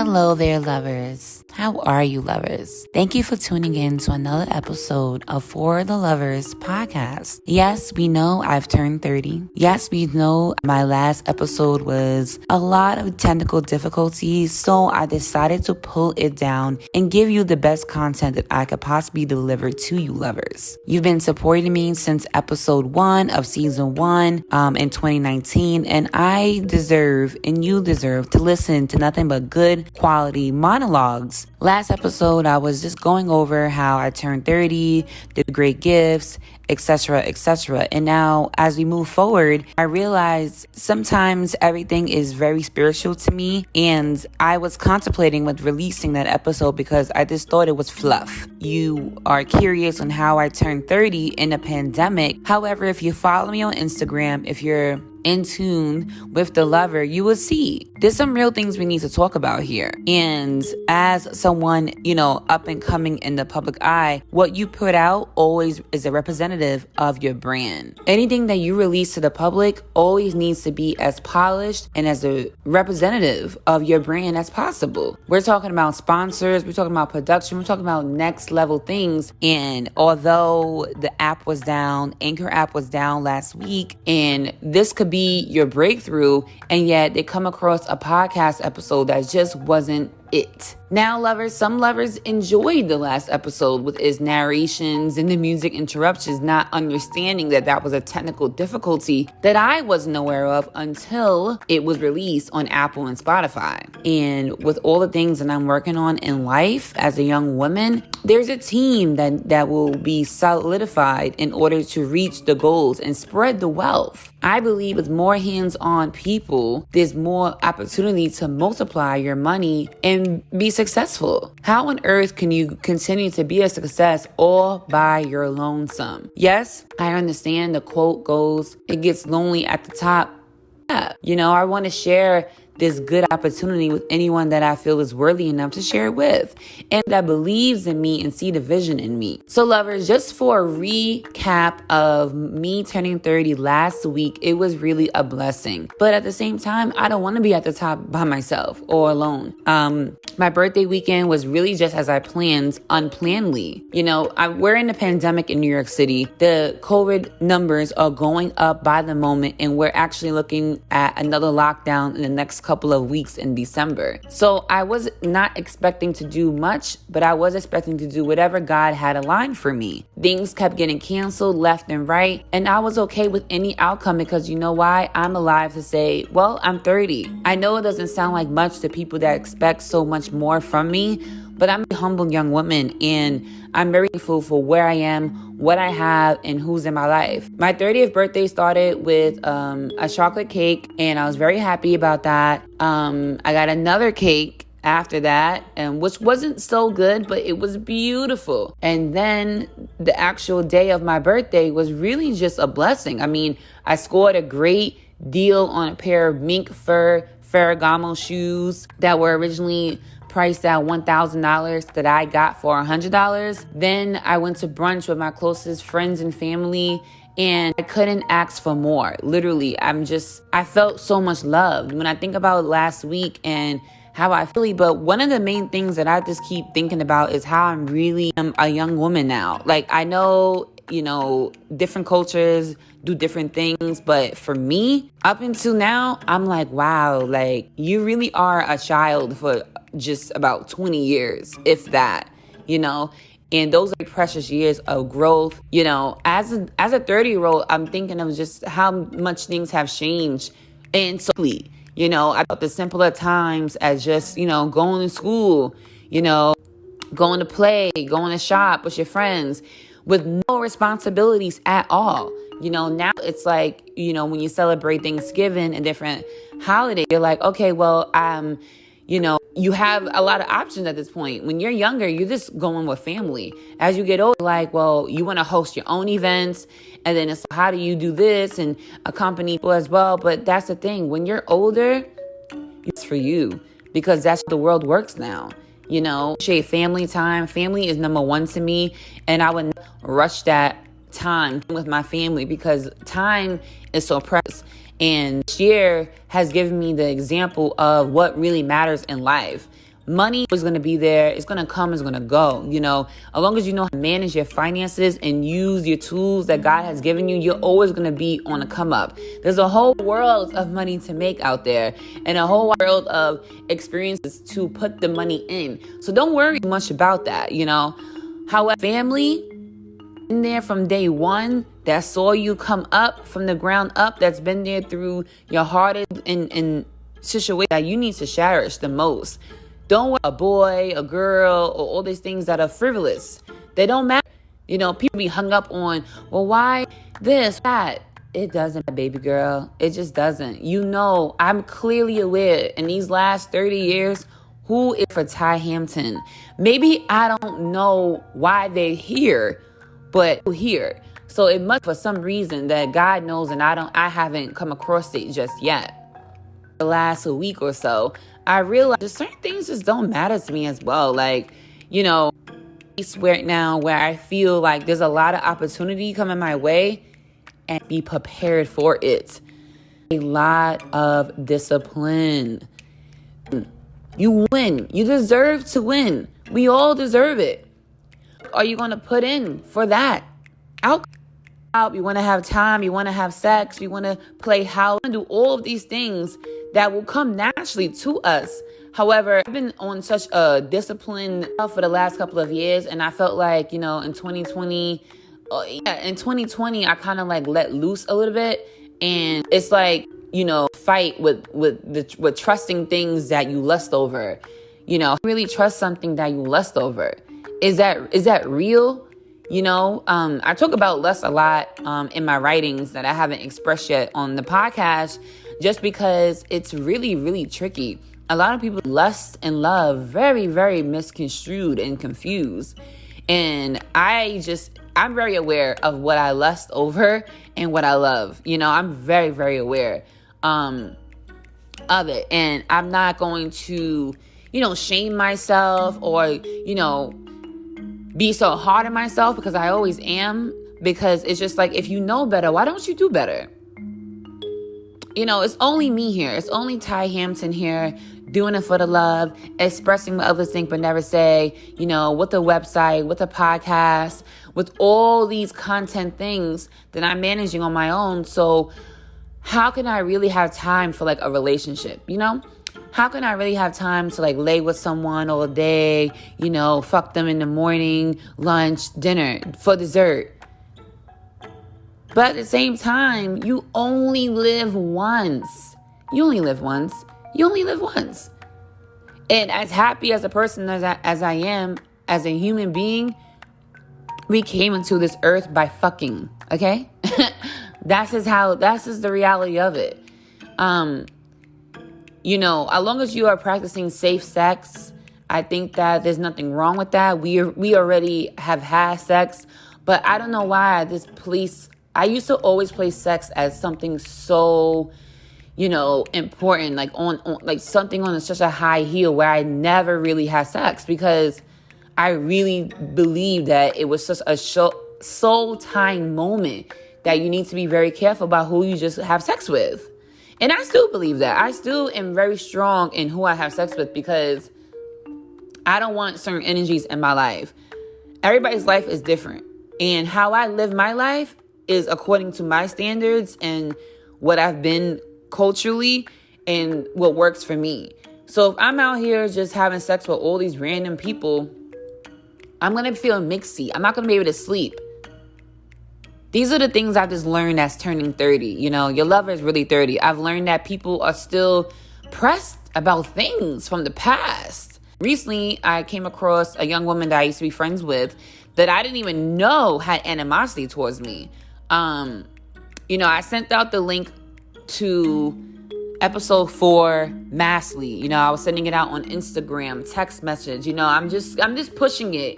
Hello there, lovers. How are you, lovers? Thank you for tuning in to another episode of For the Lovers podcast. Yes, we know I've turned 30. Yes, we know my last episode was a lot of technical difficulties, so I decided to pull it down and give you the best content that I could possibly deliver to you, lovers. You've been supporting me since episode 1 of season 1 in 2019, and I deserve and you deserve to listen to nothing but good quality monologues. Last episode, I was just going over how I turned 30, the great gifts, etc., etc. And now, as we move forward, I realized sometimes everything is very spiritual to me, and I was contemplating with releasing that episode because I just thought it was fluff. You are curious on how I turned 30 in a pandemic. However, if you follow me on Instagram, if you're in tune with the lover, you will see there's some real things we need to talk about here. And as someone, up and coming in the public eye, what you put out always is a representative of your brand. Anything that you release to the public always needs to be as polished and as a representative of your brand as possible. We're talking about sponsors, we're talking about production, we're talking about next level things. And although the app was down, Anchor app was down last week, and this could be your breakthrough, and yet they come across a podcast episode that just wasn't it. Now, lovers, some lovers enjoyed the last episode with its narrations and the music interruptions, not understanding that that was a technical difficulty that I wasn't aware of until it was released on Apple and Spotify. And with all the things that I'm working on in life as a young woman, there's a team that will be solidified in order to reach the goals and spread the wealth. I believe with more hands-on people, there's more opportunity to multiply your money and be successful. How on earth can you continue to be a success all by your lonesome? Yes, I understand the quote goes, it gets lonely at the top. Yeah, I want to share this good opportunity with anyone that I feel is worthy enough to share it with and that believes in me and see the vision in me. So lovers, just for a recap of me turning 30 last week, it was really a blessing. But at the same time, I don't want to be at the top by myself or alone. My birthday weekend was really just as I planned, unplannedly. We're in a pandemic in New York City. The COVID numbers are going up by the moment, and we're actually looking at another lockdown in the next couple of weeks in December. So I was not expecting to do much, but I was expecting to do whatever God had aligned for me. Things kept getting canceled left and right, and I was okay with any outcome because you know why? I'm alive to say, well, I'm 30. I know it doesn't sound like much to people that expect so much more from me, but I'm a humble young woman, and I'm very thankful for where I am, what I have, and who's in my life. My 30th birthday started with a chocolate cake, and I was very happy about that. I got another cake after that, and which wasn't so good, but it was beautiful. And then the actual day of my birthday was really just a blessing. I mean, I scored a great deal on a pair of mink fur Ferragamo shoes that were originally priced at $1,000 that I got for $100. Then I went to brunch with my closest friends and family, and I couldn't ask for more. Literally, I felt so much loved when I think about last week and how I feel. But one of the main things that I just keep thinking about is how I'm really a young woman now. Like, I know, different cultures do different things, but for me, up until now, I'm like, wow, like, you really are a child for just about 20 years, if that, and those are precious years of growth. As a 30-year-old, I'm thinking of just how much things have changed. And so, about the simpler times as just, going to school, going to play, going to shop with your friends with no responsibilities at all. Now it's like, when you celebrate Thanksgiving and different holidays, you're like, okay, well, you have a lot of options at this point. When you're younger, you're just going with family. As you get older, like, well, you want to host your own events, and then it's how do you do this and accompany people as well. But that's the thing. When you're older, it's for you because that's how the world works now. Appreciate family time. Family is number one to me, and I would rush that time with my family because time is so precious. And this year has given me the example of what really matters in life. Money is going to be there. It's going to come. It's going to go. As long as you know how to manage your finances and use your tools that God has given you, you're always going to be on a come up. There's a whole world of money to make out there and a whole world of experiences to put the money in. So don't worry much about that, However, family in there from day one that saw you come up from the ground up, that's been there through your hardest and situation that you need to cherish the most. Don't worry a boy, a girl, or all these things that are frivolous. They don't matter. People be hung up on, well, why this, that? It doesn't, baby girl. It just doesn't. I'm clearly aware in these last 30 years, who is for Ty Hampton? Maybe I don't know why they're here, but here. So it must for some reason that God knows, and I haven't come across it just yet. The last week or so, I realized that certain things just don't matter to me as well. Like, where now where I feel like there's a lot of opportunity coming my way and be prepared for it. A lot of discipline. You win. You deserve to win. We all deserve it. Are you going to put in for that? Out. You want to have time. You want to have sex. You want to play house. You want to do all of these things that will come naturally to us. However, I've been on such a discipline for the last couple of years, and I felt like, in 2020, I kind of like let loose a little bit, and it's like, fight with trusting things that you lust over. Really trust something that you lust over. Is that real? I talk about lust a lot in my writings that I haven't expressed yet on the podcast, just because it's really, really tricky. A lot of people lust and love very, very misconstrued and confused. And I'm very aware of what I lust over and what I love. I'm very, very aware of it. And I'm not going to, shame myself or, be so hard on myself, because I always am. Because it's just like, if you know better, why don't you do better? It's only me here. It's only Ty Hampton here, doing it for the love, expressing what others think but never say, with the website, with the podcast, with all these content things that I'm managing on my own. So how can I really have time for like a relationship, How can I really have time to like lay with someone all day, fuck them in the morning, lunch, dinner, for dessert? But at the same time, you only live once. You only live once. And as happy as a person as I am, as a human being, we came into this earth by fucking, okay? That's just the reality of it. As long as you are practicing safe sex, I think that there's nothing wrong with that. We already have had sex, but I don't know why I used to always place sex as something so, important, like on like something on such a high heel, where I never really had sex, because I really believe that it was just a soul-tying moment that you need to be very careful about who you just have sex with. And I still believe that. I still am very strong in who I have sex with, because I don't want certain energies in my life. Everybody's life is different. And how I live my life is according to my standards and what I've been culturally and what works for me. So if I'm out here just having sex with all these random people, I'm going to feel mixy. I'm not going to be able to sleep. These are the things I just learned as turning 30. Your lover is really 30. I've learned that people are still pressed about things from the past. Recently, I came across a young woman that I used to be friends with that I didn't even know had animosity towards me. I sent out the link to episode 4 massly. I was sending it out on Instagram, text message. I'm just pushing it.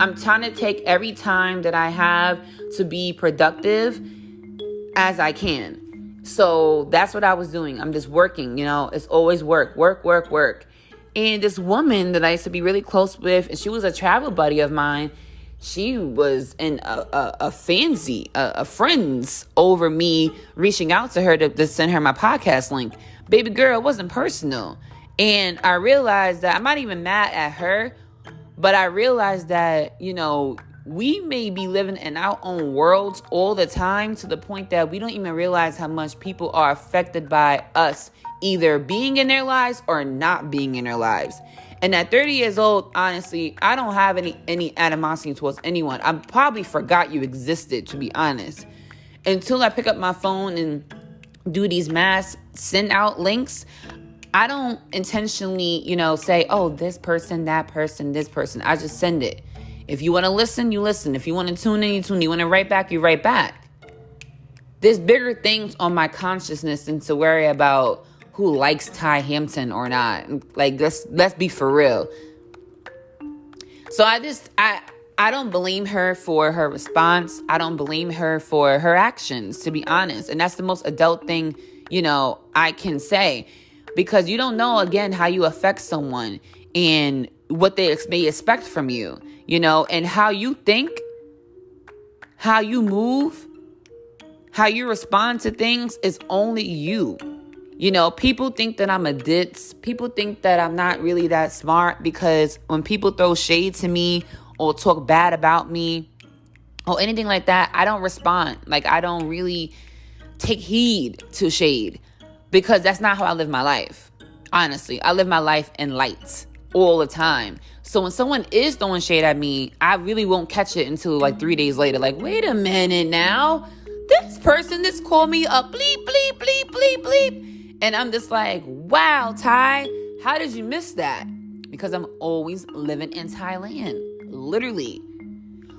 I'm trying to take every time that I have to be productive as I can. So that's what I was doing. I'm just working. It's always work. And this woman that I used to be really close with, and she was a travel buddy of mine, she was in a fancy, a friends over me reaching out to her to send her my podcast link. Baby girl, it wasn't personal. And I realized that I'm not even mad at her, but I realized that, we may be living in our own worlds all the time to the point that we don't even realize how much people are affected by us either being in their lives or not being in their lives. And at 30 years old, honestly, I don't have any animosity towards anyone. I probably forgot you existed, to be honest. Until I pick up my phone and do these mass send out links, I don't intentionally, say, oh, this person, that person, this person. I just send it. If you want to listen, you listen. If you want to tune in, you tune in. You want to write back, you write back. There's bigger things on my consciousness than to worry about who likes Ty Hampton or not. Like, let's be for real. So I don't blame her for her response. I don't blame her for her actions, to be honest. And that's the most adult thing, I can say. Because you don't know, again, how you affect someone and what they expect from you, and how you think, how you move, how you respond to things is only you. People think that I'm a ditz. People think that I'm not really that smart because when people throw shade to me or talk bad about me or anything like that, I don't respond. Like, I don't really take heed to shade because that's not how I live my life. Honestly, I live my life in light all the time. So when someone is throwing shade at me, I really won't catch it until like 3 days later. Like, wait a minute now. This person just called me a bleep, bleep, bleep, bleep, bleep. And I'm just like, wow, Ty, how did you miss that? Because I'm always living in Thailand, literally.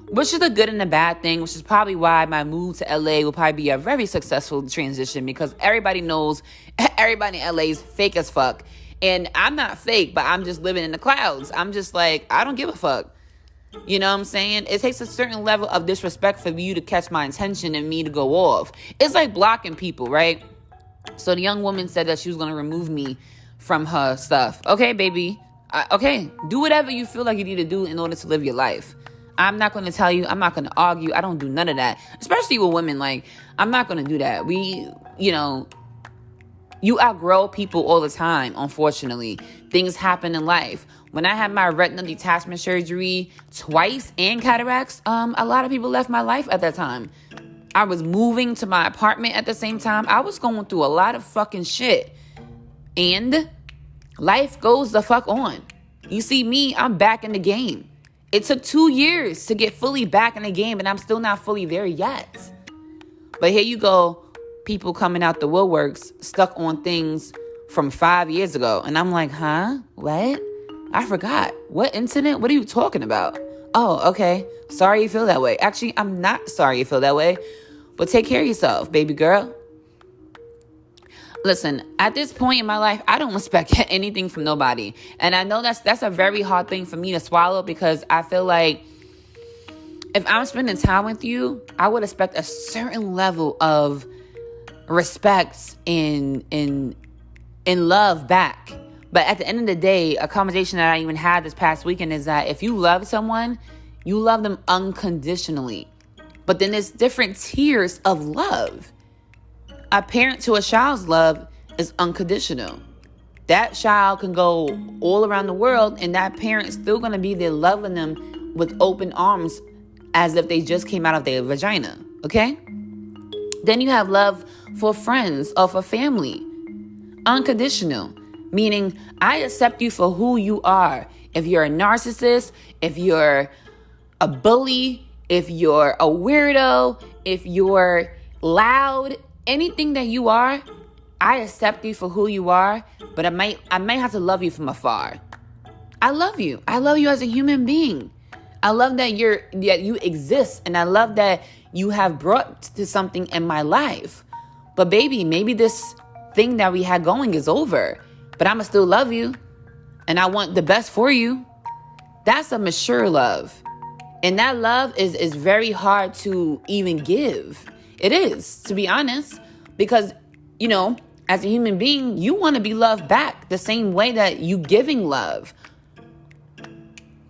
Which is a good and a bad thing, which is probably why my move to LA will probably be a very successful transition because everybody knows everybody in LA is fake as fuck. And I'm not fake, but I'm just living in the clouds. I'm just like, I don't give a fuck. You know what I'm saying? It takes a certain level of disrespect for you to catch my attention and me to go off. It's like blocking people, right? So the young woman said that she was going to remove me from her stuff. Okay, baby. Okay, do whatever you feel like you need to do in order to live your life. I'm not going to tell you. I'm not going to argue. I don't do none of that. Especially with women. Like, I'm not going to do that. You outgrow people all the time, unfortunately. Things happen in life. When I had my retinal detachment surgery twice and cataracts, a lot of people left my life at that time. I was moving to my apartment at the same time. I was going through a lot of fucking shit. And life goes the fuck on. You see me, I'm back in the game. It took 2 years to get fully back in the game, and I'm still not fully there yet. But here you go, people coming out the woodworks, stuck on things from 5 years ago. And I'm like, huh? What? I forgot. What incident? What are you talking about? Oh, okay. Sorry you feel that way. Actually, I'm not sorry you feel that way. But take care of yourself, baby girl. Listen, at this point in my life, I don't expect anything from nobody. And I know that's a very hard thing for me to swallow because I feel like if I'm spending time with you, I would expect a certain level of respect and love back. But at the end of the day, a conversation that I even had this past weekend is that if you love someone, you love them unconditionally. But then there's different tiers of love. A parent to a child's love is unconditional. That child can go all around the world and that parent's still going to be there loving them with open arms as if they just came out of their vagina. Okay? Then you have love for friends or for family. Unconditional. Meaning, I accept you for who you are. If you're a narcissist, if you're a bully, if you're a weirdo, if you're loud, anything that you are, I accept you for who you are, but I might have to love you from afar. I love you. I love you as a human being. I love that you exist, and I love that you have brought to something in my life. But baby, maybe this thing that we had going is over. But I'ma still love you. And I want the best for you. That's a mature love. And that love is very hard to even give. It is, to be honest. Because, as a human being, you want to be loved back the same way that you giving love.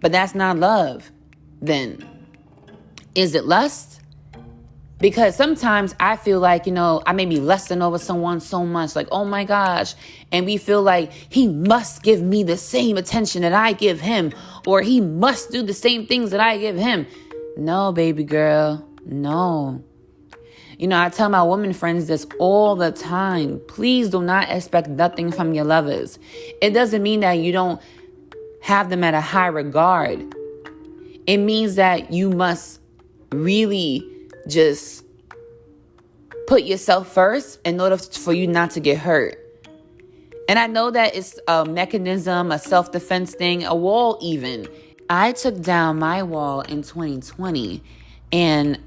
But that's not love. Then, is it lust? Because sometimes I feel like, I may be lusting over someone so much, like, oh my gosh. And we feel like he must give me the same attention that I give him, or he must do the same things that I give him. No, baby girl, no. I tell my women friends this all the time. Please do not expect nothing from your lovers. It doesn't mean that you don't have them at a high regard. It means that you must really just put yourself first in order for you not to get hurt. And I know that it's a mechanism, a self-defense thing, a wall even. I took down my wall in 2020. And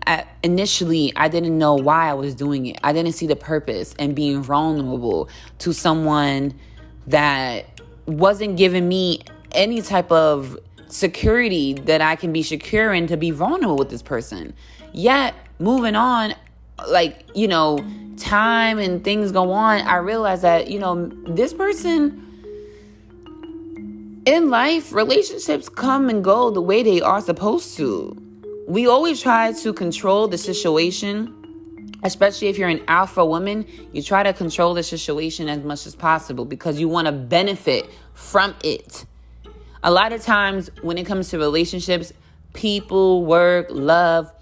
initially, I didn't know why I was doing it. I didn't see the purpose in being vulnerable to someone that wasn't giving me any type of security that I can be secure in to be vulnerable with this person. Yet, moving on, time and things go on, I realized that, this person in life, relationships come and go the way they are supposed to. We always try to control the situation, especially if you're an alpha woman. You try to control the situation as much as possible because you want to benefit from it. A lot of times when it comes to relationships, people, work, love,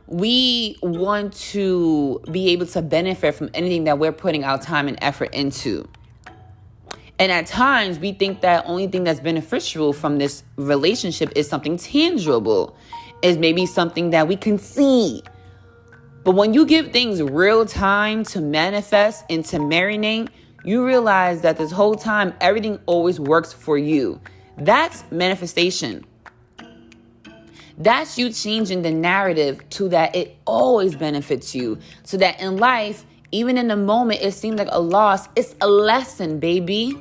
we want to be able to benefit from anything that we're putting our time and effort into. And at times we think that only thing that's beneficial from this relationship is something tangible, is maybe something that we can see. But when you give things real time to manifest and to marinate, you realize that this whole time, everything always works for you. That's manifestation. That's you changing the narrative to that it always benefits you. So that in life, even in the moment, it seems like a loss. It's a lesson, baby.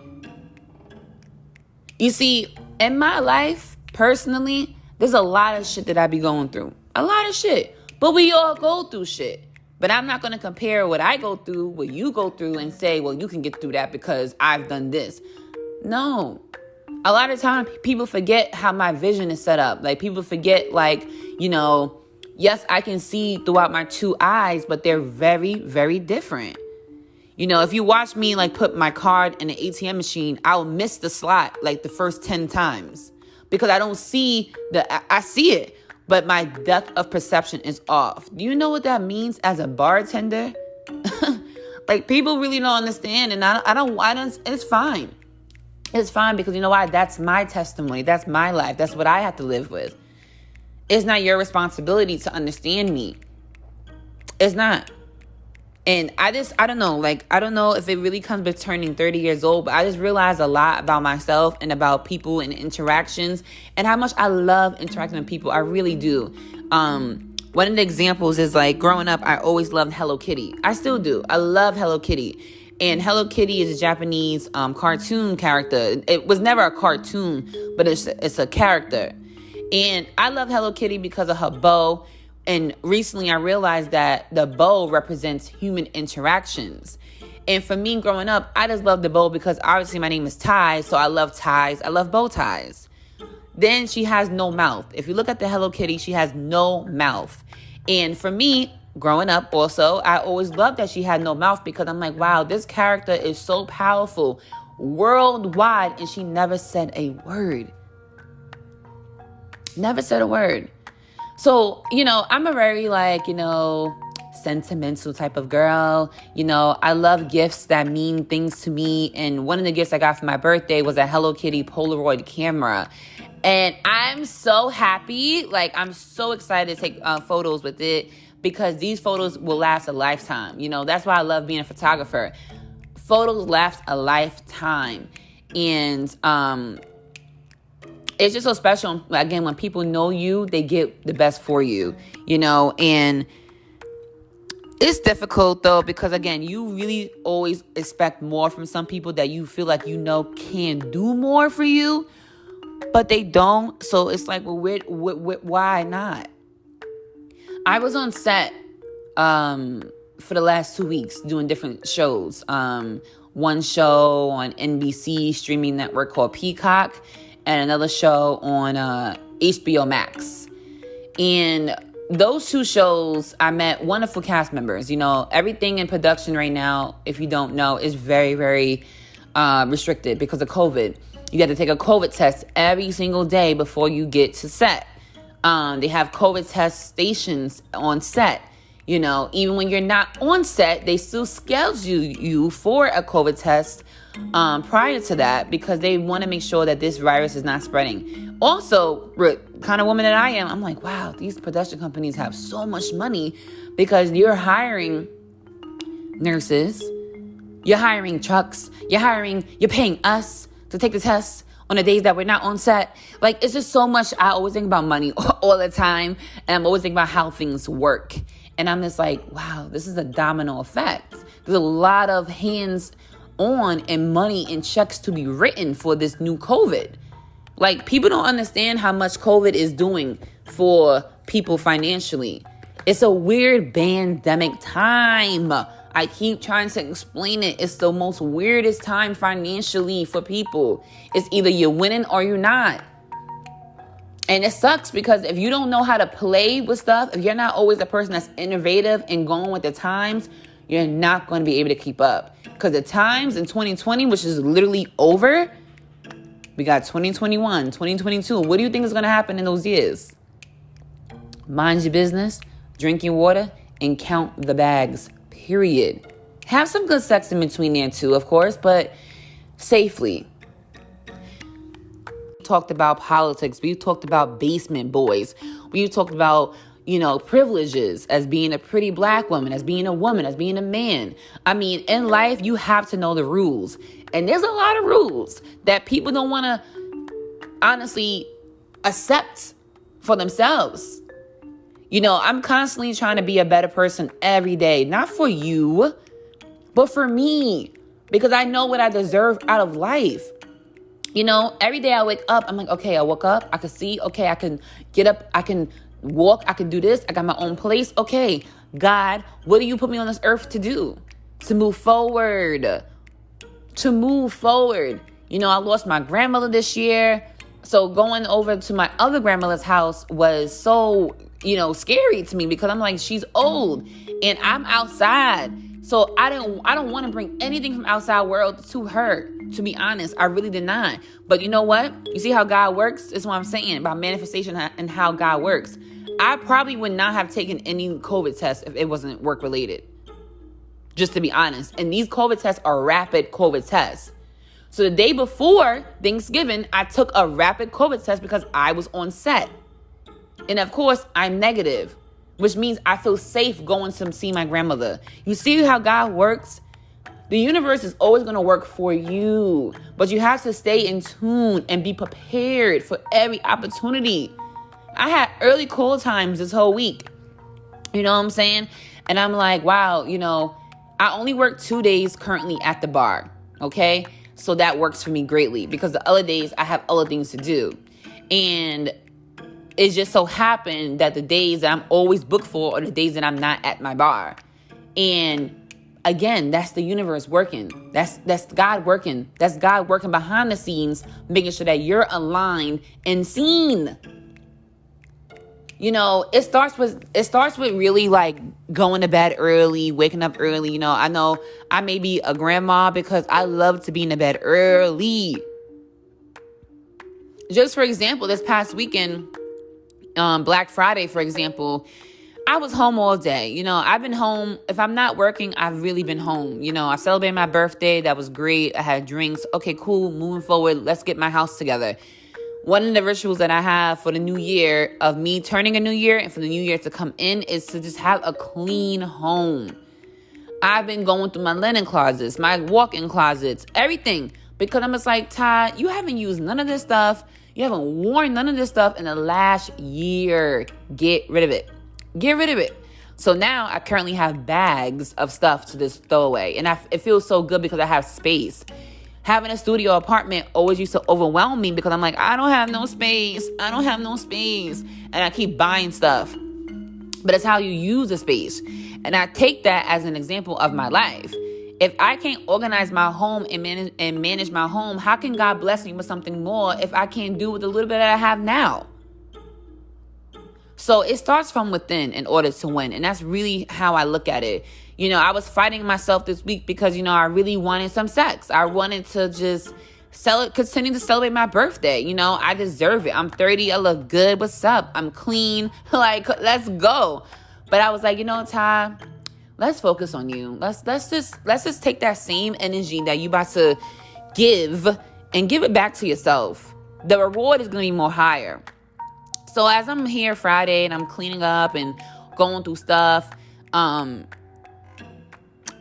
You see, in my life, personally, there's a lot of shit that I be going through. A lot of shit. But we all go through shit. But I'm not going to compare what I go through, what you go through, and say, well, you can get through that because I've done this. No. A lot of times people forget how my vision is set up. Like people forget yes, I can see throughout my two eyes, but they're very, very different. If you watch me put my card in an ATM machine, I'll miss the slot the first 10 times because I don't see I see it, but my depth of perception is off. Do you know what that means as a bartender? People really don't understand, and I don't, it's fine. It's fine because you know why? That's my testimony. That's my life. That's what I have to live with. It's not your responsibility to understand me. It's not. And I don't know. I don't know if it really comes with turning 30 years old, but I just realized a lot about myself and about people and interactions and how much I love interacting with people. I really do. One of the examples is growing up, I always loved Hello Kitty. I still do. I love Hello Kitty. And Hello Kitty is a Japanese cartoon character. It was never a cartoon, but it's a character. And I love Hello Kitty because of her bow. And recently I realized that the bow represents human interactions. And for me growing up, I just love the bow because obviously my name is Ty, so I love ties. I love bow ties. Then she has no mouth. If you look at the Hello Kitty, she has no mouth. And for me, growing up also, I always loved that she had no mouth because I'm like, wow, this character is so powerful worldwide. And she never said a word. Never said a word. So, I'm a very sentimental type of girl. I love gifts that mean things to me. And one of the gifts I got for my birthday was a Hello Kitty Polaroid camera. And I'm so happy. I'm so excited to take photos with it because these photos will last a lifetime. That's why I love being a photographer. Photos last a lifetime. And it's just so special. Again, when people know you, they get the best for you, and it's difficult though, because again, you really always expect more from some people that you feel like, can do more for you, but they don't. So it's why not? I was on set, for the last 2 weeks doing different shows. One show on NBC streaming network called Peacock, and another show on HBO Max. And those two shows, I met wonderful cast members. Everything in production right now, if you don't know, is very, very restricted because of COVID. You got to take a COVID test every single day before you get to set. They have COVID test stations on set. Even when you're not on set, they still schedule you for a COVID test prior to that because they want to make sure that this virus is not spreading. Also, kind of woman that I am, I'm like, wow, these production companies have so much money because you're hiring nurses, you're hiring trucks, you're paying us to take the test on the days that we're not on set. Like, it's just so much. I always think about money all the time, and I'm always thinking about how things work. And I'm just like, wow, this is a domino effect. There's a lot of hands on and money and checks to be written for this new COVID. Like, people don't understand how much COVID is doing for people financially. It's a weird pandemic time. I keep trying to explain it. It's the most weirdest time financially for people. It's either you're winning or you're not. And it sucks because if you don't know how to play with stuff, if you're not always the person that's innovative and going with the times, you're not going to be able to keep up. Because the times in 2020, which is literally over, we got 2021, 2022. What do you think is going to happen in those years? Mind your business, drink your water, and count the bags, period. Have some good sex in between there too, of course, but safely. Talked about politics. We've talked about basement boys. We've talked about, privileges as being a pretty black woman, as being a woman, as being a man. I mean, in life, you have to know the rules. And there's a lot of rules that people don't want to honestly accept for themselves. I'm constantly trying to be a better person every day. Not for you, but for me. Because I know what I deserve out of life. Every day I wake up, I'm like, okay, I woke up, I can see, okay, I can get up, I can walk, I can do this, I got my own place. Okay, God, what do you put me on this earth to do? To move forward. I lost my grandmother this year. So going over to my other grandmother's house was so, scary to me because I'm like, she's old and I'm outside. So I don't want to bring anything from outside world to her. To be honest, I really did not. But you know what? You see how God works? It's what I'm saying about manifestation and how God works. I probably would not have taken any COVID test if it wasn't work related. Just to be honest. And these COVID tests are rapid COVID tests. So the day before Thanksgiving, I took a rapid COVID test because I was on set. And of course, I'm negative, which means I feel safe going to see my grandmother. You see how God works? The universe is always going to work for you, but you have to stay in tune and be prepared for every opportunity. I had early call times this whole week. You know what I'm saying? And I'm like, wow, I only work 2 days currently at the bar. Okay. So that works for me greatly because the other days I have other things to do. And it just so happened that the days that I'm always booked for are the days that I'm not at my bar. And again, that's the universe working. That's God working. That's God working behind the scenes, making sure that you're aligned and seen. It starts with really like going to bed early, waking up early. I know I may be a grandma because I love to be in the bed early. Just for example, this past weekend, Black Friday, for example, I was home all day. I've been home. If I'm not working, I've really been home. I celebrated my birthday. That was great. I had drinks. Okay, cool. Moving forward, let's get my house together. One of the rituals that I have for the new year of me turning a new year and for the new year to come in is to just have a clean home. I've been going through my linen closets, my walk-in closets, everything. Because I'm just like, Ty, you haven't used none of this stuff. You haven't worn none of this stuff in the last year. Get rid of it. Get rid of it. So now I currently have bags of stuff to just throw away. And it feels so good because I have space. Having a studio apartment always used to overwhelm me because I'm like, I don't have no space. And I keep buying stuff. But it's how you use the space. And I take that as an example of my life. If I can't organize my home and manage my home, how can God bless me with something more if I can't do with the little bit that I have now? So it starts from within in order to win. And that's really how I look at it. I was fighting myself this week because, I really wanted some sex. I wanted to just continue to celebrate my birthday. I deserve it. I'm 30. I look good. What's up? I'm clean. Like, let's go. But I was like, Ty, let's focus on you. Let's just take that same energy that you about to give and give it back to yourself. The reward is going to be more higher. So as I'm here Friday and I'm cleaning up and going through stuff, the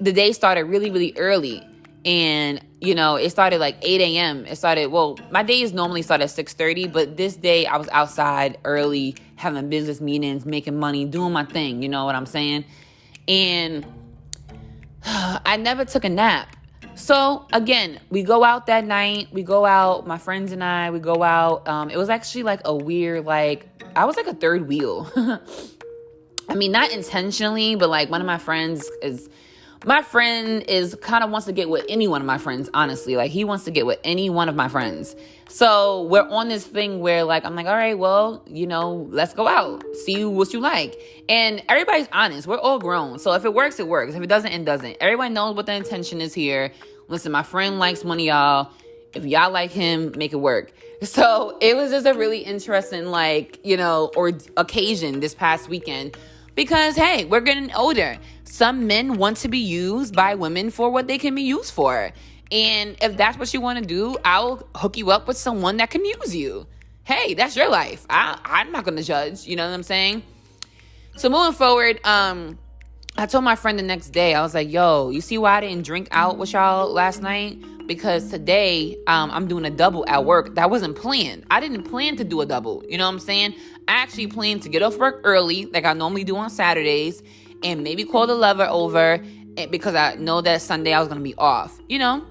day started really, really early. And, it started like 8 a.m. My days normally start at 6:30, but this day I was outside early, having business meetings, making money, doing my thing. You know what I'm saying? And I never took a nap. So again, we go out that night. My friends and I, we go out. It was actually like a weird, I was like a third wheel. I mean, not intentionally, but like one of my friends is kind of wants to get with any one of my friends, honestly. Like, he wants to get with any one of my friends. So we're on this thing where, like, I'm like, all right, well, let's go out. See what you like. And everybody's honest. We're all grown. So if it works, it works. If it doesn't, it doesn't. Everybody knows what the intention is here. Listen, my friend likes one of y'all. If y'all like him, make it work. So it was just a really interesting, or occasion this past weekend. Because, hey, we're getting older. Some men want to be used by women for what they can be used for. And if that's what you want to do, I'll hook you up with someone that can use you. Hey, that's your life. I'm not going to judge. You know what I'm saying? So moving forward, I told my friend the next day, I was like, yo, you see why I didn't drink out with y'all last night? Because today I'm doing a double at work. That wasn't planned. I didn't plan to do a double. You know what I'm saying? I actually planned to get off work early, like I normally do on Saturdays, and maybe call the lover over because I know that Sunday I was going to be off.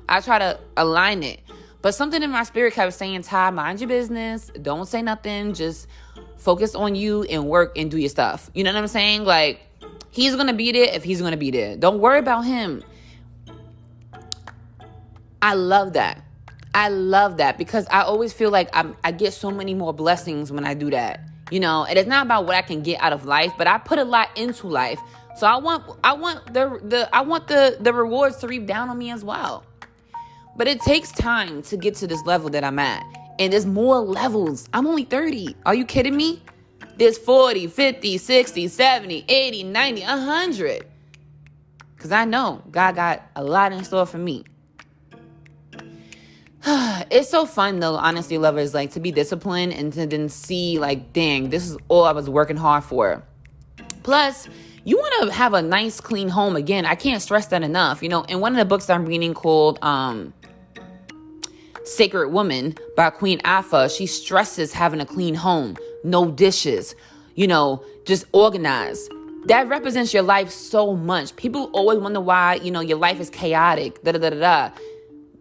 I try to align it. But something in my spirit kept saying, Ty, mind your business. Don't say nothing. Just focus on you and work and do your stuff. You know what I'm saying? Like, he's going to be there if he's going to be there. Don't worry about him. I love that because I always feel like I get so many more blessings when I do that. And it's not about what I can get out of life, but I put a lot into life. So I want the rewards to reap down on me as well. But it takes time to get to this level that I'm at. And there's more levels. I'm only 30. Are you kidding me? There's 40, 50, 60, 70, 80, 90, 100. Because I know God got a lot in store for me. It's so fun though, honestly, lovers, like to be disciplined and to then see like, dang, this is all I was working hard for. Plus, you want to have a nice, clean home. Again, I can't stress that enough. In one of the books I'm reading called Sacred Woman by Queen Afua, she stresses having a clean home, no dishes, just organized. That represents your life so much. People always wonder why, your life is chaotic,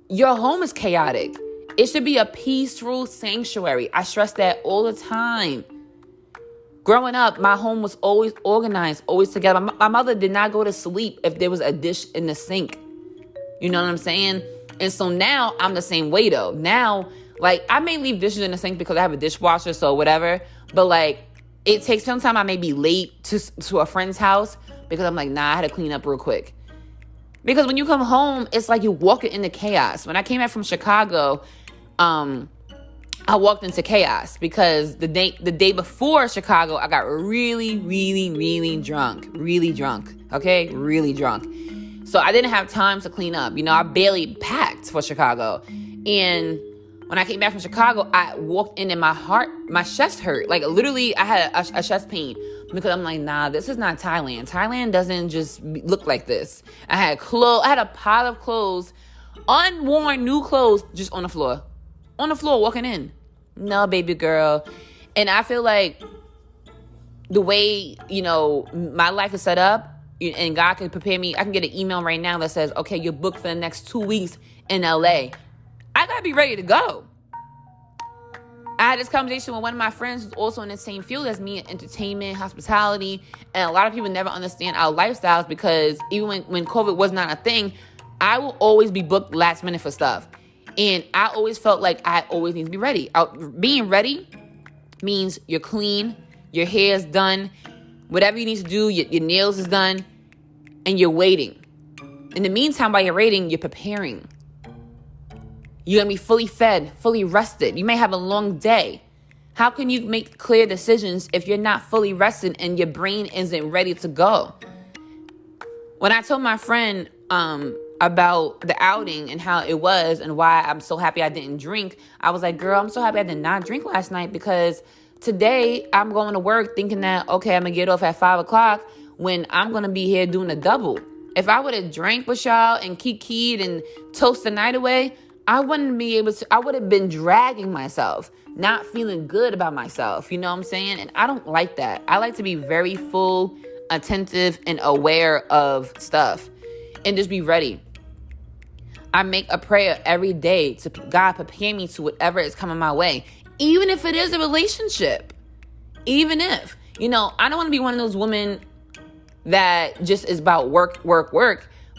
Your home is chaotic. It should be a peaceful sanctuary. I stress that all the time. Growing up, my home was always organized, always together. My mother did not go to sleep if there was a dish in the sink. You know what I'm saying? And so now I'm the same way though. Now, like, I may leave dishes in the sink because I have a dishwasher, so whatever. But like, it takes some time. I may be late to a friend's house because I'm like, nah, I had to clean up real quick. Because when you come home, it's like you walk into chaos. When I came back from Chicago, I walked into chaos because the day before Chicago, I got really, really, really drunk. Really drunk. Okay? Really drunk. So I didn't have time to clean up. I barely packed for Chicago. And when I came back from Chicago, I walked in and my chest hurt. Like, literally, I had a chest pain. Because I'm like, nah, this is not Thailand. Thailand doesn't just look like this. I had a pile of clothes, unworn new clothes, just on the floor. On the floor, walking in. No, baby girl. And I feel like the way, my life is set up, and God can prepare me. I can get an email right now that says, okay, you're booked for the next 2 weeks in LA. I got to be ready to go. I had this conversation with one of my friends who's also in the same field as me, entertainment, hospitality, and a lot of people never understand our lifestyles because even when COVID was not a thing, I will always be booked last minute for stuff. And I always felt like I always need to be ready. Being ready means you're clean, Your hair is done. Whatever you need to do, your nails is done. And you're waiting. In the meantime, while you're waiting, you're preparing. You're going to be fully fed, fully rested. You may have a long day. How can you make clear decisions if you're not fully rested and your brain isn't ready to go? When I told my friend about the outing and how it was and why I'm so happy I didn't drink, I was like, girl, I'm so happy I did not drink last night because today I'm going to work thinking that, okay, I'm going to get off at 5 o'clock when I'm going to be here doing a double. If I would have drank with y'all and kikied and toast the night away, I wouldn't be able to, I would have been dragging myself, not feeling good about myself. You know what I'm saying? And I don't like that. I like to be very full, attentive, and aware of stuff and just be ready. I make a prayer every day to God prepare me to whatever is coming my way, even if it is a relationship. Even if, I don't want to be one of those women that just is about work.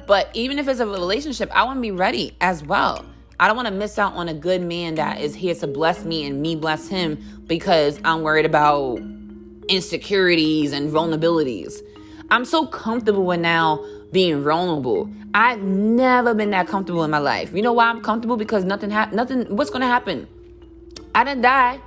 But even if it's a relationship, I want to be ready as well. I don't want to miss out on a good man that is here to bless me and me bless him because I'm worried about insecurities and vulnerabilities. I'm so comfortable with now being vulnerable. I've never been that comfortable in my life. You know why I'm comfortable? Because nothing, what's going to happen? I didn't die.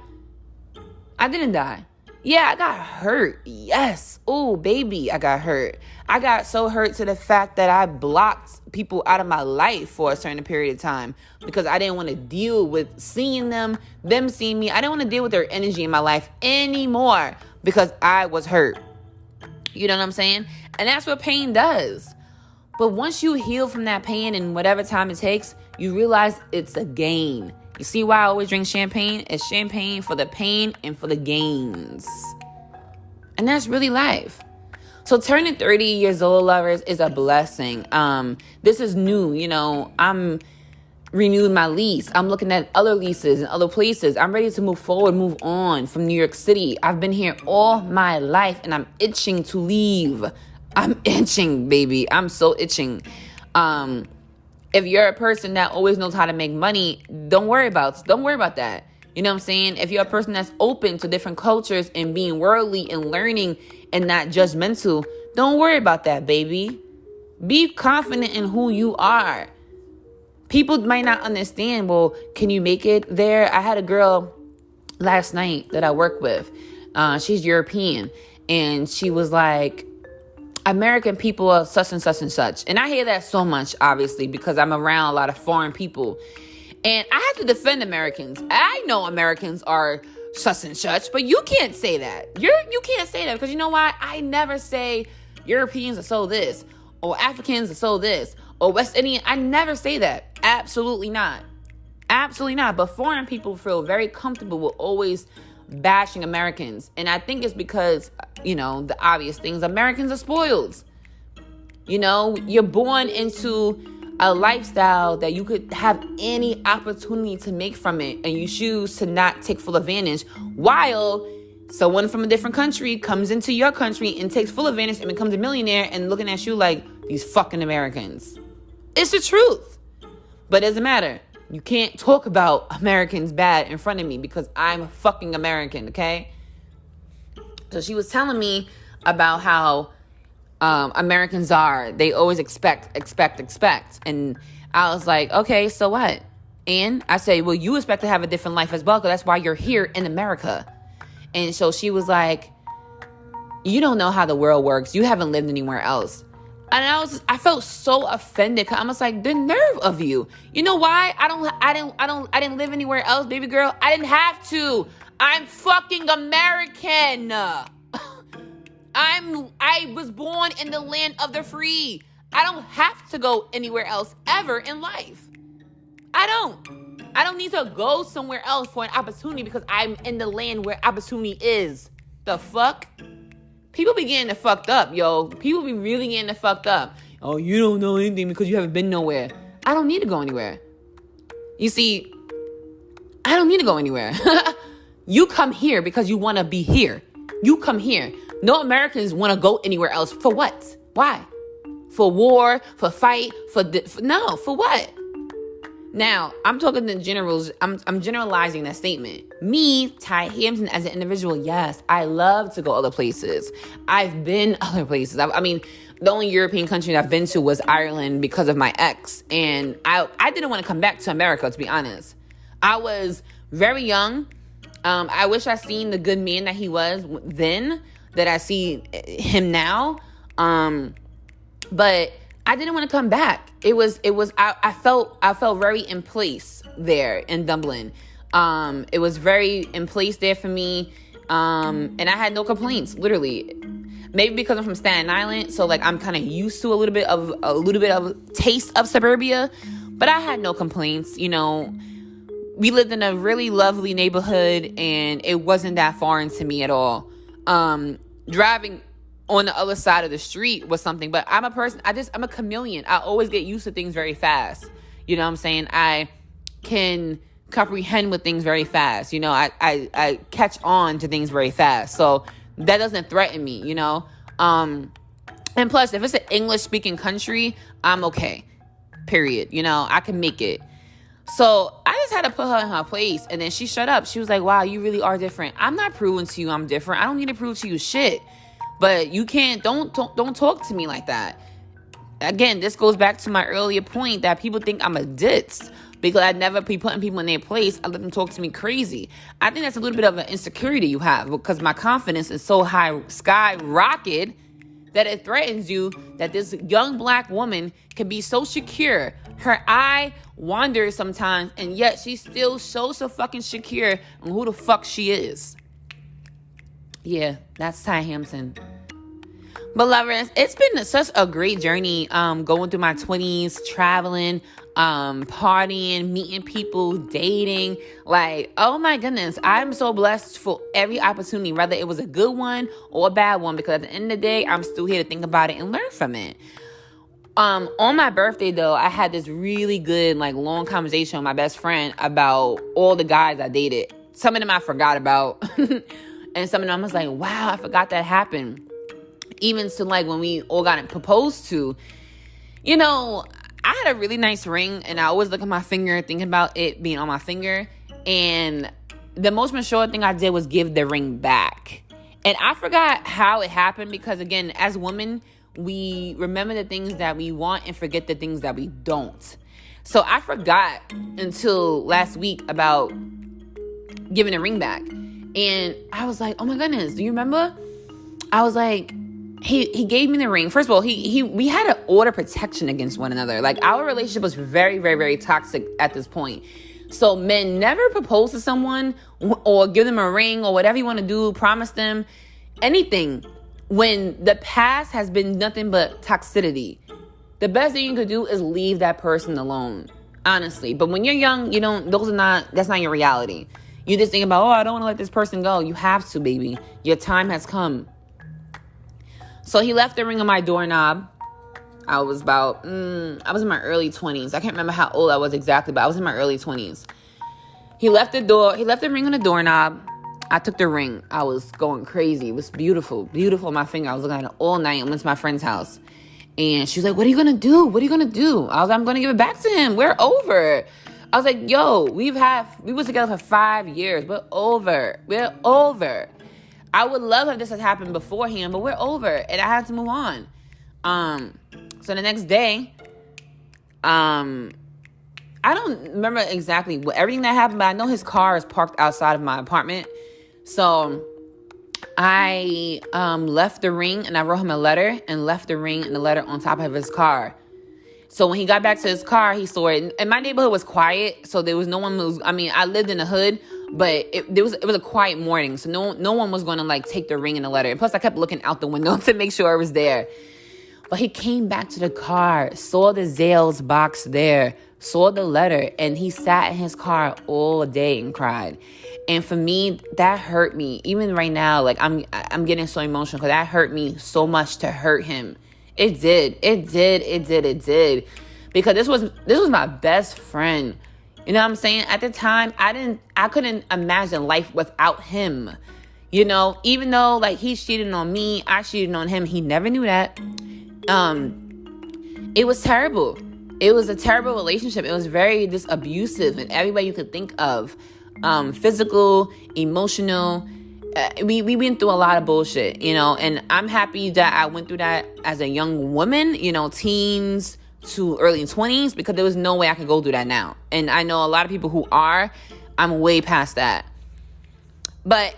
Yeah, I got hurt. Yes. Oh, baby, I got hurt. I got so hurt to the fact that I blocked people out of my life for a certain period of time because I didn't want to deal with seeing them seeing me. I didn't want to deal with their energy in my life anymore because I was hurt. You know what I'm saying? And that's what pain does. But once you heal from that pain in whatever time it takes, you realize it's a gain. You see why I always drink champagne? It's champagne for the pain and for the gains. And that's really life. So turning 30 years old, lovers, is a blessing. This is new, I'm renewing my lease. I'm looking at other leases and other places. I'm ready to move forward, move on from New York City. I've been here all my life and I'm itching to leave. I'm itching, baby. I'm so itching. If you're a person that always knows how to make money, don't worry about that. You know what I'm saying? If you're a person that's open to different cultures and being worldly and learning and not judgmental, don't worry about that, baby. Be confident in who you are. People might not understand, well, can you make it there? I had a girl last night that I work with. She's European. And she was like, American people are such and such and such. And I hear that so much, obviously, because I'm around a lot of foreign people. And I have to defend Americans. I know Americans are such and such, but you can't say that. You can't say that because you know why? I never say Europeans are so this, or Africans are so this, or West Indian. I never say that. Absolutely not. Absolutely not. But foreign people feel very comfortable with always bashing Americans. And I think it's because, the obvious things. Americans are spoiled. You're born into a lifestyle that you could have any opportunity to make from it, and you choose to not take full advantage, while someone from a different country comes into your country and takes full advantage and becomes a millionaire and looking at you like these fucking Americans. It's the truth. But it doesn't matter. You can't talk about Americans bad in front of me because I'm a fucking American, okay? So she was telling me about how Americans are. They always expect. And I was like, okay, so what? And I say, well, you expect to have a different life as well because that's why you're here in America. And so she was like, you don't know how the world works. You haven't lived anywhere else. And I felt so offended. Cause I was like, the nerve of you. You know why? I didn't live anywhere else, baby girl. I didn't have to. I'm fucking American. I was born in the land of the free. I don't have to go anywhere else ever in life. I don't need to go somewhere else for an opportunity because I'm in the land where opportunity is. The fuck? People be getting the fucked up, yo. People be really getting the fucked up. Oh, you don't know anything because you haven't been nowhere. I don't need to go anywhere. You see, I don't need to go anywhere. You come here because you want to be here. You come here. No Americans want to go anywhere else. For what? Why? For war? For fight? No, for what? Now, I'm talking in generals. I'm generalizing that statement. Me, Ty Hampton, as an individual, yes, I love to go other places. I've been other places. I mean, the only European country I've been to was Ireland because of my ex. And I didn't want to come back to America, to be honest. I was very young. I wish I seen the good man that he was then that I see him now. But I didn't want to come back. I felt very in place there in Dublin. It was very in place there for me. And I had no complaints, literally. Maybe because I'm from Staten Island, so like I'm kind of used to a little bit of taste of suburbia, but I had no complaints. You know, we lived in a really lovely neighborhood, and it wasn't that foreign to me at all. Driving on the other side of the street was something, but I'm a chameleon. I always get used to things very fast. You know what I'm saying? I can comprehend with things very fast. You know, I catch on to things very fast. So that doesn't threaten me, you know? And plus, if it's an English-speaking country, I'm okay. Period. You know, I can make it. So I just had to put her in her place, and then she shut up. She was like, wow, you really are different. I'm not proving to you I'm different. I don't need to prove to you shit. But you can't, don't talk to me like that. Again, this goes back to my earlier point that people think I'm a ditz because I never be putting people in their place. I let them talk to me crazy. I think that's a little bit of an insecurity you have because my confidence is so high, skyrocketed, that it threatens you that this young black woman can be so secure. Her eye wanders sometimes, and yet she's still so fucking secure on who the fuck she is. Yeah, that's Ty Hampton. But lovers, it's been such a great journey going through my 20s, traveling, partying, meeting people, dating. Like, oh my goodness, I'm so blessed for every opportunity, whether it was a good one or a bad one, because at the end of the day, I'm still here to think about it and learn from it. On my birthday, though, I had this really good, like, long conversation with my best friend about all the guys I dated. Some of them I forgot about. And some of them I was like, wow, I forgot that happened. Even to like when we all got proposed to, you know, I had a really nice ring and I always look at my finger thinking about it being on my finger. And the most mature thing I did was give the ring back. And I forgot how it happened because, again, as women, we remember the things that we want and forget the things that we don't. So I forgot until last week about giving the ring back. And I was like, oh my goodness, do you remember? I was like, he gave me the ring. First of all, we had an order protection against one another. Like, our relationship was very, very, very toxic at this point. So men never propose to someone or give them a ring or whatever you want to do, promise them anything when the past has been nothing but toxicity. The best thing you could do is leave that person alone, honestly. But when you're young, that's not your reality. You just think about, I don't want to let this person go. You have to, baby. Your time has come. So he left the ring on my doorknob. I was in my early 20s. I can't remember how old I was exactly, but I was in my early 20s. He left the ring on the doorknob. I took the ring. I was going crazy. It was beautiful, beautiful on my finger. I was looking at it all night. I went to my friend's house. And she was like, what are you going to do? What are you going to do? I was like, I'm going to give it back to him. We're over. I was like, yo, we were together for 5 years. We're over. I would love if this had happened beforehand, but we're over. And I had to move on. So the next day, I don't remember exactly everything that happened, but I know his car is parked outside of my apartment. So I left the ring and I wrote him a letter and left the ring and the letter on top of his car. So when he got back to his car, he saw it. And my neighborhood was quiet, so there was no one. I lived in the hood, but it was a quiet morning, so no one was going to like take the ring and the letter. And plus, I kept looking out the window to make sure it was there. But he came back to the car, saw the Zales box there, saw the letter, and he sat in his car all day and cried. And for me, that hurt me. Even right now, like I'm getting so emotional because that hurt me so much to hurt him. It did. Because this was my best friend. You know what I'm saying? At the time, I couldn't imagine life without him. You know, even though like he cheated on me, I cheated on him, he never knew that. It was terrible. It was a terrible relationship. It was very just abusive in every way you could think of. Physical, emotional. We went through a lot of bullshit, and I'm happy that I went through that as a young woman, teens to early 20s, because there was no way I could go through that now. And I know a lot of people who are. I'm way past that. But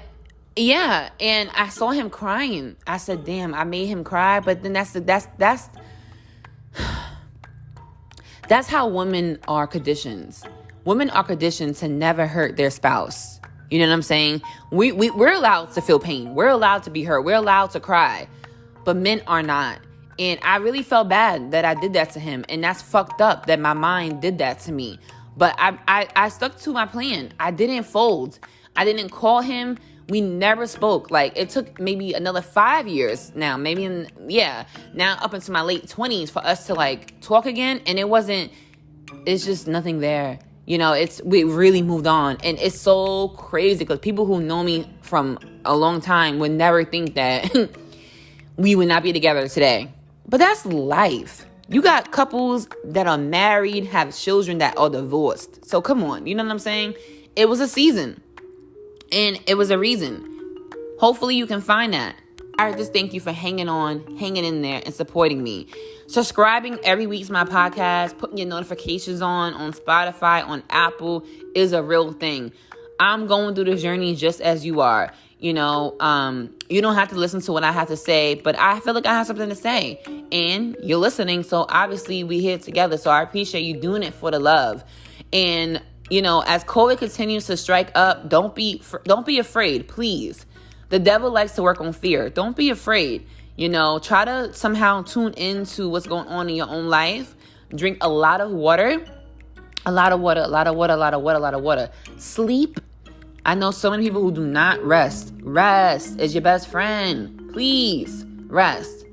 yeah, and I saw him crying. I said, damn, I made him cry. But then that's how women are conditioned. Women are conditioned to never hurt their spouse. You know what I'm saying? We're allowed to feel pain. We're allowed to be hurt. We're allowed to cry. But men are not. And I really felt bad that I did that to him. And that's fucked up that my mind did that to me. But I stuck to my plan. I didn't fold. I didn't call him. We never spoke. Like, it took maybe another 5 years now. Now up into my late 20s for us to, like, talk again. And it's just nothing there. We really moved on. And it's so crazy because people who know me from a long time would never think that we would not be together today. But that's life. You got couples that are married, have children that are divorced. So come on, you know what I'm saying? It was a season. And it was a reason. Hopefully you can find that. I just thank you for hanging in there, and supporting me. Subscribing every week to my podcast, putting your notifications on Spotify, on Apple, is a real thing. I'm going through this journey just as you are. You don't have to listen to what I have to say, but I feel like I have something to say, and you're listening. So obviously we here together. So I appreciate you doing it for the love. And, as COVID continues to strike up, don't be afraid, please. The devil likes to work on fear. Don't be afraid. Try to somehow tune into what's going on in your own life. Drink a lot of water. Sleep. I know so many people who do not rest. Rest is your best friend. Please rest.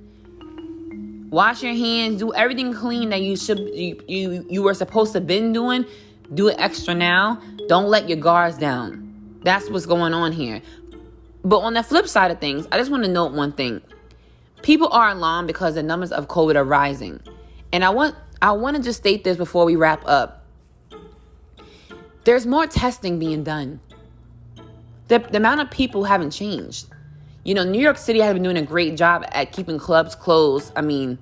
Wash your hands. Do everything clean that you were supposed to been doing. Do it extra now. Don't let your guards down. That's what's going on here. But on the flip side of things, I just want to note one thing. People are alarmed because the numbers of COVID are rising. And I want to just state this before we wrap up. There's more testing being done. The amount of people haven't changed. New York City has been doing a great job at keeping clubs closed. I mean,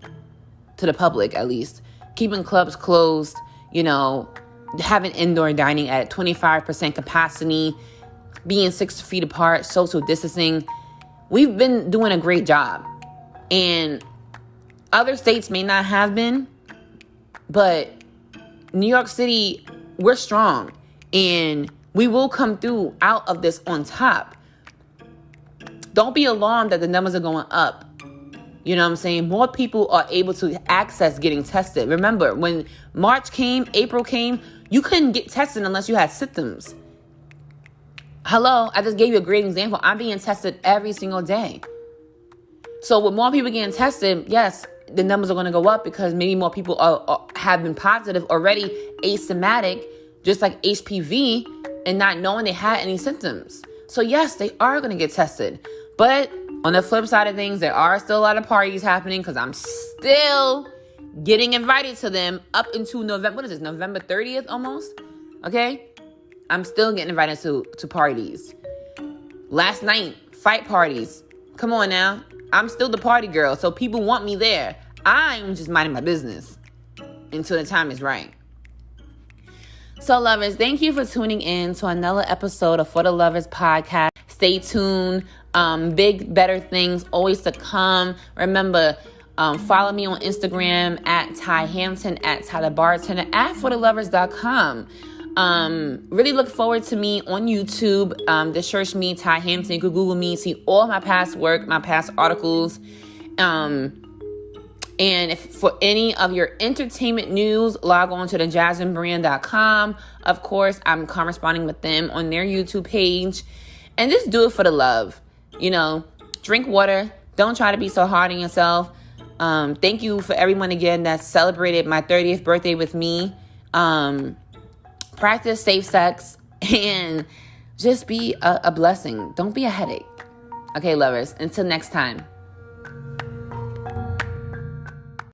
to the public at least. Keeping clubs closed, having indoor dining at 25% capacity, being 6 feet apart, social distancing. We've been doing a great job. And other states may not have been, but New York City, we're strong. And we will come through out of this on top. Don't be alarmed that the numbers are going up. You know what I'm saying? More people are able to access getting tested. Remember, when March came, April came, you couldn't get tested unless you had symptoms. Hello, I just gave you a great example. I'm being tested every single day. So with more people getting tested, yes, the numbers are going to go up because maybe more people have been positive already, asymptomatic, just like HPV, and not knowing they had any symptoms. So yes, they are going to get tested. But on the flip side of things, there are still a lot of parties happening because I'm still getting invited to them up into November. What is this? November 30th almost? Okay? I'm still getting invited to parties. Last night, fight parties. Come on now. I'm still the party girl, so people want me there. I'm just minding my business until the time is right. So, lovers, thank you for tuning in to another episode of For the Lovers podcast. Stay tuned. Big, better things always to come. Remember, follow me on Instagram at Ty Hampton, at Ty the Bartender, at forthelovers.com. Really look forward to me on YouTube. Just search me, Ty Hampton. You could Google me, see all my past work, my past articles. And if for any of your entertainment news, log on to thejasminebrand.com. Of course, I'm corresponding with them on their YouTube page. And just do it for the love. Drink water. Don't try to be so hard on yourself. Thank you for everyone again that celebrated my 30th birthday with me. Practice safe sex and just be a blessing. Don't be a headache. Okay, lovers. Until next time.